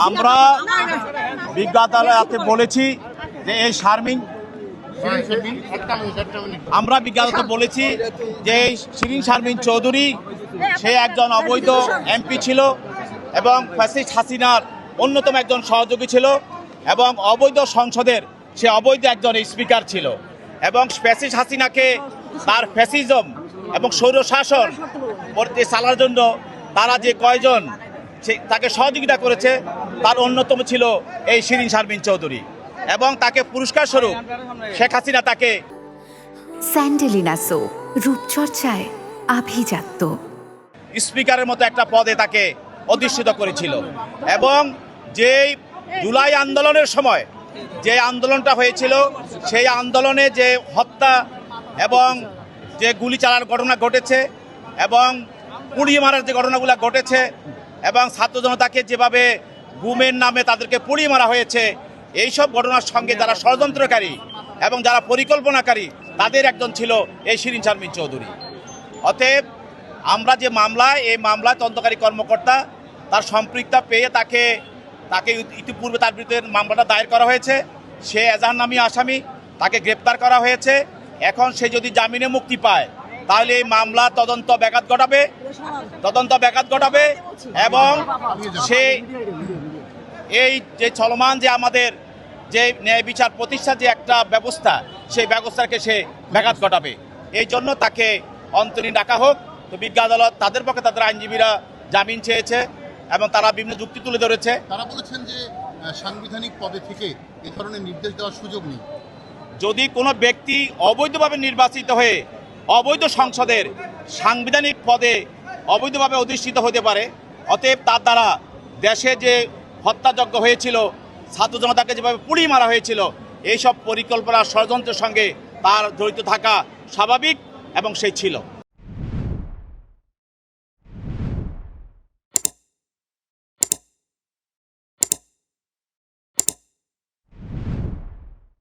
আমরা বিজ্ঞ আদালতে বলেছি যে এই শারমিন আমরা বিজ্ঞ আদালতে বলেছি যে শিরিন শারমিন চৌধুরী সে একজন অবৈধ এমপি ছিল এবং ফ্যাসিস্ট হাসিনার অন্যতম একজন সহযোগী ছিল এবং অবৈধ সংসদের সে অবৈধ একজন স্পিকার ছিল এবং ফ্যাসিস্ট হাসিনাকে তার ফ্যাসিজম এবং স্বৈরশাসন চালার জন্য তারা যে কয়জন তাকে সহযোগিতা করেছে তার অন্যতম ছিল এই শিরিন শারমিন চৌধুরী এবং তাকে পুরস্কার স্বরূপ শেখ হাসিনা তাকে স্যান্ডেলিনা সো রূপচর্চায় আভিজাত্য স্পিকারের মতো একটা পদে তাকে অধিষ্ঠিত করেছিল এবং যেই জুলাই আন্দোলনের সময় যে আন্দোলনটা হয়েছিল সেই আন্দোলনে যে হত্যা এবং যে গুলি চালানোর ঘটনা ঘটেছে এবং পুড়িয়ে মারার যে ঘটনাগুলো ঘটেছে এবং ছাত্র জনতাকে যেভাবে গুমের নামে তাদেরকে পুড়িয়ে মারা হয়েছে এইসব ঘটনার সঙ্গে যারা ষড়যন্ত্রকারী এবং যারা পরিকল্পনাকারী তাদের একজন ছিল এই শিরিন শারমিন চৌধুরী। অতএব আমরা যে এই মামলায় তদন্তকারী কর্মকর্তা তার সম্পৃক্ততা পেয়ে তাকে ইতিপূর্বে তার বিরুদ্ধে মামলাটা দায়ের করা হয়েছে। সে এজাহারনামী আসামি, তাকে গ্রেপ্তার করা হয়েছে। এখন সে যদি জামিনে মুক্তি পায় তাহলে এই মামলা তদন্ত ব্যাঘাত ঘটাবে এবং সে এই যে চলমান যে আমাদের যে ন্যায় বিচার প্রতিষ্ঠার যে একটা ব্যবস্থা সেই ব্যবস্থাকে সে ব্যাঘাত ঘটাবে। এই জন্য তাকে অন্তরীণ রাখা হোক। তো বিজ্ঞ আদালত তাদের পক্ষে তাদের আইনজীবীরা জামিন চেয়েছে এবং তারা বিভিন্ন যুক্তি তুলে ধরেছে। তারা বলেছেন যে সাংবিধানিক পদে থেকে এ ধরনের নির্দেশ দেওয়ার সুযোগ নেই। যদি কোনো ব্যক্তি অবৈধভাবে নির্বাচিত হয়ে অবৈধ সংসদের সাংবিধানিক পদে অবৈধভাবে অধিষ্ঠিত হতে পারে, অতএব তার দ্বারা দেশে যে হত্যাযজ্ঞ হয়েছিল, ছাত্র জনতাকে যেভাবে পুড়িয়ে মারা হয়েছিল, এইসব পরিকল্পনা ষড়যন্ত্রের সঙ্গে তার জড়িত থাকা স্বাভাবিক এবং সেই ছিল।